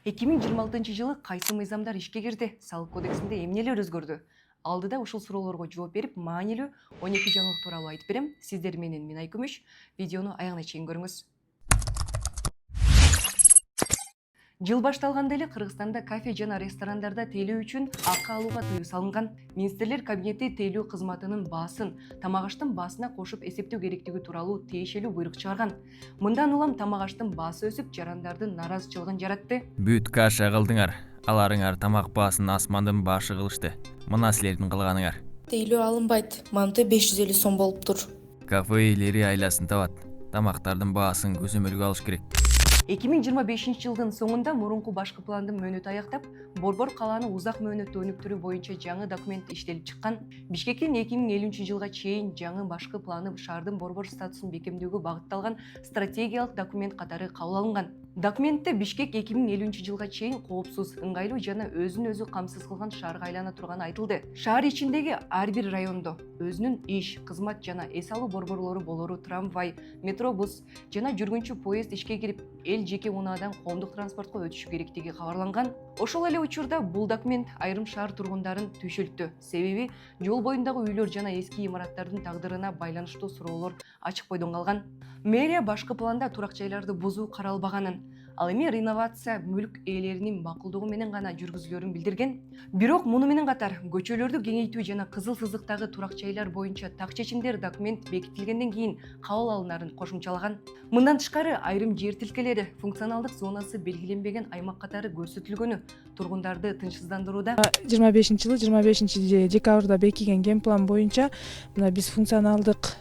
2026 жылы кайсы мыйзамдар ишке кирди? Салык кодексинде эмнелер өзгөрдү? Алдыда ушул суроолорго жооп берип, маанилүү 12 жаңылык тууралуу айтып берем. Сиздер менен мен Айкүмүш. Видеону аягына чейин көрүңүз. Жыл башталганда эле Кыргызстанда кафе жана ресторандарда тейлөө үчүн акы алууга тыюу салынган. Министрлер кабинети тейлөө кызматынын баасын тамак аштын баасына кошуп эсептөө керектиги тууралуу тиешелүү буйрук чыгарган. Мындан улам тамак аштын баасы өсүп, жарандардын нааразычылыгын жаратты. Бүт каша кылдыңар. Аларыңар тамак баасын асмандын башы кылышты. Мына силердин кылганыңар. Тейлөө алынбайт. Манты 550 сом болуп тур. Кафе ээлери айласын табат. Тамактардын баасын көзөмөлгө алыш керек. 2025 жылдын соңунда мурунку башкы пландын мөөнөтү аяктап, Борбор калааны узак мөөнөттүү өнүктүрүү боюнча жаңы документ иштелип чыккан. Бишкектин 2050 жылга чейин жаңы башкы планы шаардын борбор статусун бекемдөөгө багытталган стратегиялык документ катары кабыл алынган. Документте Бишкек 2050 жылга чейин коопсуз, ыңгайлуу жана өзүн өзү камсыз кылган шаарга айлана турганы айтылды. Шаар ичиндеги ар бир райондо өзүнүн иш, кызмат жана эс алуу борборлору болору трамвай, метробус жана жүргүнчү поезд ишке кирип, эл жеке унаадан коомдук транспортко өтүшү керектиги кабарланган. Ошол эле учурда бул документ айрым шаар тургундарын түйшөлттү. Себеби жол боюндагы үйлөр жана эски имараттардын тагдырына байланыштуу суроолор ачык бойдон калган. Мэрия башкы планда турак жайларды бузуу каралбаганын, ал эми реновация мүлк ээлеринин макулдугу менен гана жүргүзүлөрүн билдирген. Бирок муну менен катар көчөлөрдү кеңейтүү жана кызыл сызыктагы турак жайлар боюнча так чечимдер документ бекитилгенден кийин кабыл алынарын кошумчалаган. Мындан тышкары айрым жер тилкелери функционалдык зонасы белгиленбеген аймак катары көрсөтүлгөнү тургундарды тынчсыздандырууда. 25-жылы 25 декабрда бекиген ген план боюнча мына биз функционалдык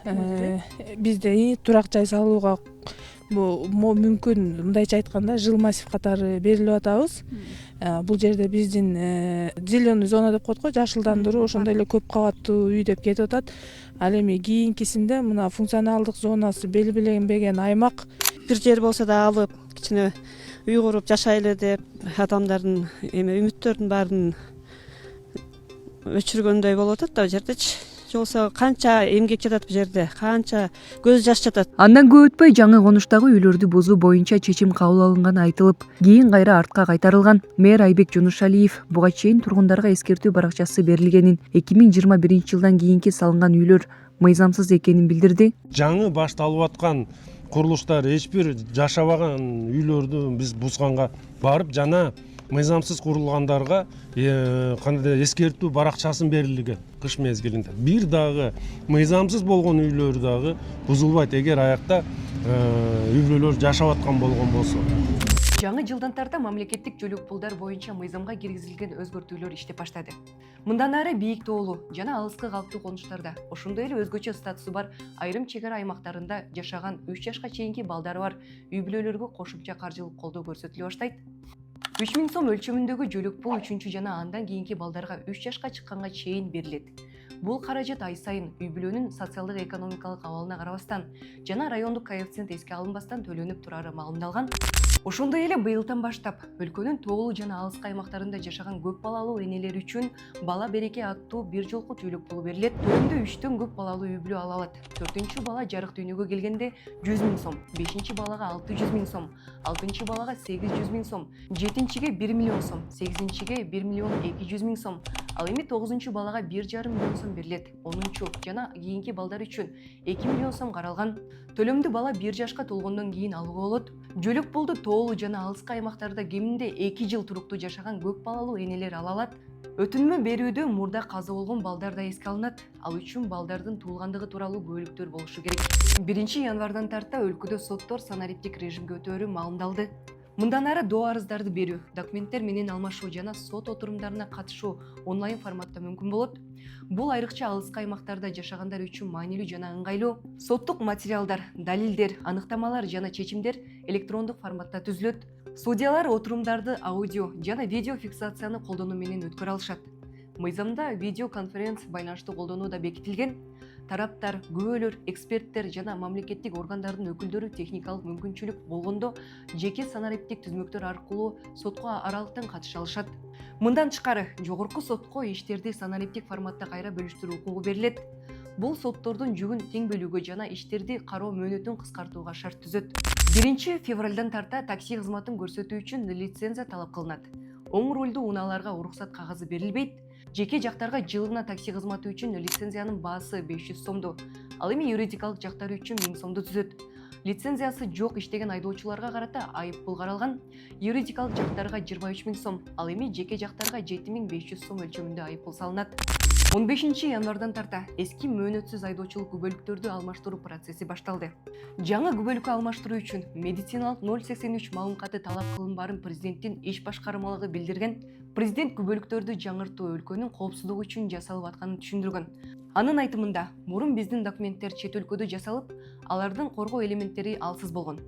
бизде турак жай салууга мүмкүн, мындайча айтканда, жыл массив катары берилип атабыз. Бул жерде биздин зеленый зона деп коет го, жашылдандыруу, ошондой эле көп кабаттуу үй деп кетип атат. Ал эми кийинкисинде мына функционалдык зонасы белгиленбеген аймак бир жер болсо да алып, кичине үй куруп жашайлы деп адамдардын үмүттөрүнүн баарын өчүргөндөй болуп атат да, бул жердечи. Жолсо канча эмгек жатат бул жерде, канча көз жаш жатат. Андан көп өтпөй жаңы конуштагы үйлөрдү бузуу боюнча чечим кабыл алынганы айтылып, кийин кайра артка кайтарылган. Мэр Айбек Жунушалиев буга чейин тургундарга эскертүү баракчасы берилгенин, 2021 жылдан кийинки салынган үйлөр мыйзамсыз экенин билдирди. Жаңы башталып аткан курулуштар эч бир жашабаган үйлөрдү биз бузганга барып, жана мыйзамсыз курулгандарга кандай эскертүү баракчасын берилген кыш мезгилинде. Бир дагы мыйзамсыз болгон үйлөр дагы бузулбайт, эгер аякта үй бүлөлөр жашап аткан болгон болсо. Жаңы жылдан тарта мамлекеттик жөлөк пулдар боюнча мыйзамга киргизилген өзгөртүүлөр иштеп баштады. Мындан ары бийик тоолуу жана алыскы калктуу конуштарда, ошондой эле өзгөчө статусу бар айрым чек ара аймактарында жашаган 3 жашка чейинки балдары бар үй бүлөлөргө кошумча каржылык колдоо көрсөтүлө баштайт. 3000 сом өлчөмүндөгү жөлөк пул 3 жана андан кийинки балдарга 3 жашка чыкканга чейин берилет. Бул каражат ай сайын үй бүлөнүн социалдык экономикалык абалына карабастан жана райондук коэффициент эске алынбастан төлөнүп турары маалымдалган. Ошондой эле быйылдан баштап өлкөнүн тоолуу жана алыскы аймактарында жашаган көп балалуу энелер үчүн бала береке аттуу бир жолку жөлөк пулу берилет. Төлөмдү 3төн көп балалуу үй бүлө ала алат. 4-чү бала жарык дүйнөгө келгенде 100 000 сом, 5-чи балага 600 000 сом, 6-чы балага 800 000 сом, 7-чиге 1 миллион сом, 8-чиге 1 миллион 200 000 сом, ал эми 9-чу балага 1,5 миллион сом берилет. 10-чу жана кийинки балдар үчүн 2 миллион сом каралган. Төлөмдү бала 1 жашка толгондон кийин алууга болот. Жөлөк пулду тоолуу жана алыскы аймактарда кеминде 2 жыл туруктуу жашаган көп балалуу энелер ала алат. Өтүнмө берүүдө мурда каза болгон балдар да эске алынат. Ал үчүн балдардын туулгандыгы тууралуу бөлүктөр болушу керек. 1 январдан тарта өлкөдө соттор санариптик режимге өтөөрү маалымдалды. Мындан ары доо арыздарды берүү, документтер менен алмашуу жана сот отурумдарына катышуу онлайн форматта мүмкүн болот. Бул айрыкча алыскы аймактарда жашагандар үчүн маанилүү жана ыңгайлуу. Соттук материалдар, далилдер, аныктамалар жана чечимдер электрондук форматта түзүлөт. Судьялар отурумдарды аудио жана видео фиксацияны колдонуу менен өткөрө алышат. Мыйзамда видеоконференц байланышты колдонуу да бекитилген. Тараптар, күбөлөр, эксперттер жана мамлекеттик органдардын өкүлдөрү техникалык мүмкүнчүлүк болгондо жеке санариптик түзмөктөр аркылуу сотко аралыктан катыша алышат. Мындан тышкары, жогорку сотко иштерди санариптик форматта кайра бөлүштүрүү укугу берилет. Бул соттордун жүгүн тең бөлүүгө жана иштерди кароо мөөнөтүн кыскартууга шарт түзөт. 1 февралдан тарта такси кызматын көрсөтүү үчүн лицензия талап кылынат. Оң рулдуу унааларга уруксат кагазы берилбейт. Жеке жактарга жылына такси кызматы үчүн лицензиянын баасы 500 сомду, ал эми юридикалык жактар үчүн 1000 сомду түзөт. Лицензиясы жок иштеген айдоочуларга карата айыппул каралган. Юридикалык жактарга 23 000 сом, ал эми жеке жактарга 7500 сом өлчөмүндө айыппул салынат. 15 январдан тарта эски мөөнөтсүз айдоочулук күбөлүктөрдү алмаштыруу процесси башталды. Жаңы күбөлүккө алмаштыруу үчүн медициналык 083 малым каты талап кылынбаарын президенттин иш башкармалыгы билдирген. Президент күбөлүктөрдү жаңыртуу өлкөнүн коопсуздугу үчүн жасалып атканын түшүндүргөн. Анын айтымында, мурун биздин документтер чет өлкөдө жасалып, алардын коргоо элементтери алсыз болгон.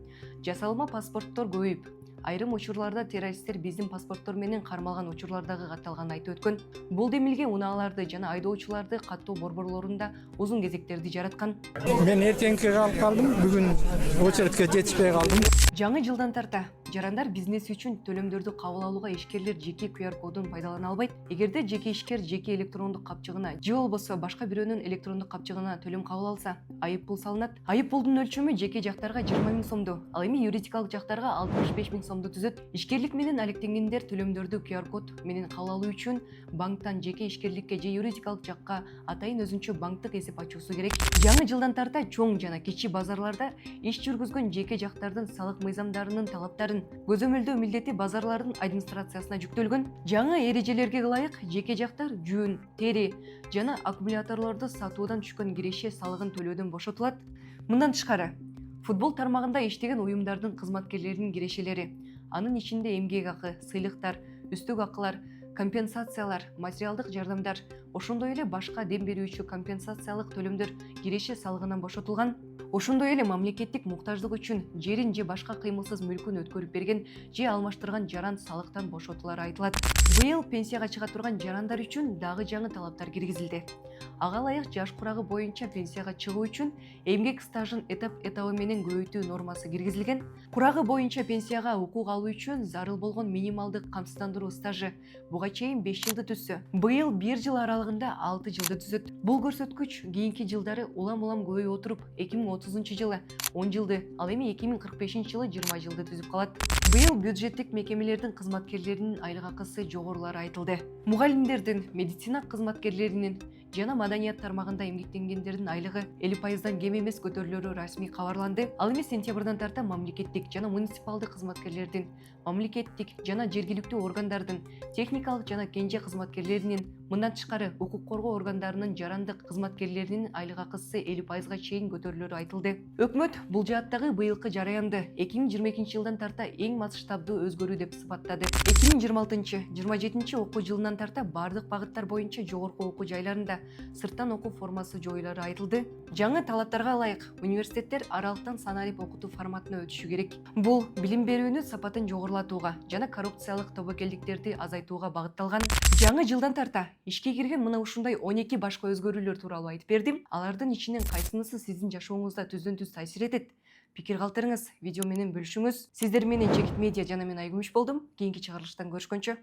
Жасалма паспорттор көбөйүп, айрым учурларда террористтер биздин паспорттор менен кармалган учурлардагы катталганын айтып өткөн. Бул демилге унааларды жана айдоочуларды каттоо борборлорунда узун кезектерди жараткан. Мен эртеңки калып калдым, бүгүн очередке жетишпей калдым. Жаңы жылдан тарта жарандар бизнес үчүн төлөмдөрдү кабыл алууга ишкерлер жеке QR кодун пайдалана албайт. Эгерде жеке ишкер жеке электрондук капчыгына же болбосо башка бирөөнүн электрондук капчыгына төлөм кабыл алса, айыппул салынат. Айыппулдун өлчөмү жеке жактарга 20 000 сомду, ал эми юридикалык жактарга 65 000 сомду түзөт. Ишкерлик менен алектенгендер төлөмдөрдү QR код менен кабыл алуу үчүн банктан жеке ишкерликке же юридикалык жакка атайын өзүнчө банктык эсеп ачуусу керек. Жаңы жылдан тарта чоң жана кичи базарларда иш жүргүзгөн жеке жактардын салык мыйзамдарынын талаптарын көзөмөлдөө милдети базарлардын администрациясына жүктөлгөн. Жаңы эрежелерге ылайык жеке жактар жүн, тери жана аккумуляторлорду сатуудан түшкөн киреше салыгын төлөөдөн бошотулат. Мындан тышкары, футбол тармагында иштеген уюмдардын кызматкерлеринин кирешелери, анын ичинде эмгек акы, сыйлыктар, үстүк акылар, компенсациялар, материалдык жардамдар, ошондой эле башка дем берүүчү компенсациялык төлөмдөр киреше салыгынан бошотулган. Ошондой эле мамлекеттик муктаждык үчүн жерин же башка кыймылсыз мүлкүн өткөрүп берген же алмаштырган жаран салыктан бошотулары айтылат. Быйыл пенсияга чыга турган жарандар үчүн дагы жаңы талаптар киргизилди. Ага ылайык жаш курагы боюнча пенсияга чыгуу үчүн эмгек стажын этабы менен көбөйтүү нормасы киргизилген. Курагы боюнча пенсияга укук алуу үчүн зарыл болгон минималдык камсыздандыруу стажы буга чейин 5 жылды түзсө, быйыл 1 жыл аралыгында 6 жылды түзөт. Бул көрсөткүч кийинки жылдары улам көбөйүп отуруп 2030 жылы 10 жылды, ал эми 2045 жылы 20 жылды түзүп калат. Быйыл бюджеттик мекемелердин кызматкерлеринин айлык акысы жогорулары айтылды. Мугалимдердин, медицина кызматкерлеринин жана маданият тармагында эмгектенгендердин айлыгы 50% кем эмес көтөрүлөрү расмий кабарланды. Ал эми сентябрдан тарта мамлекеттик жана муниципалдык кызматкерлердин, мамлекеттик жана жергиликтүү органдардын, техникалык жана кенже кызматкерлеринин, мындан тышкары укук коргоо органдарынын жарандык кызматкерлеринин айлык акысы 50%га чейин көтөрүлөрү айтылды. Өкмөт бул жааттагы быйылкы жараянды 2022 жылдан тарта эң масштабдуу өзгөрүү деп сыпаттады. 2026-27 окуу жылынан тарта бардык багыттар боюнча жогорку окуу жайларында сырттан окуу формасы жоюлары айтылды. Жаңы талаптарга ылайык университеттер аралыктан санарип окутуу форматына өтүшү керек. Бул билим берүүнүн сапатын жогорулатууга жана коррупциялык тобокелдиктерди азайтууга багытталган. Жаңы жылдан тарта ишке кирген мына ушундай 12 башка өзгөрүүлөр тууралуу айтып бердим. Алардын ичинен кайсынысы сиздин жашооңузда түздөн-түз таасир этет? Пикир калтырыңыз, видео менен бөлүшүңүз. Сиздер менен Чекит Медиа жана мен Айгүмүш болдум. Кийинки чыгарылыштан көрүшкөнчө.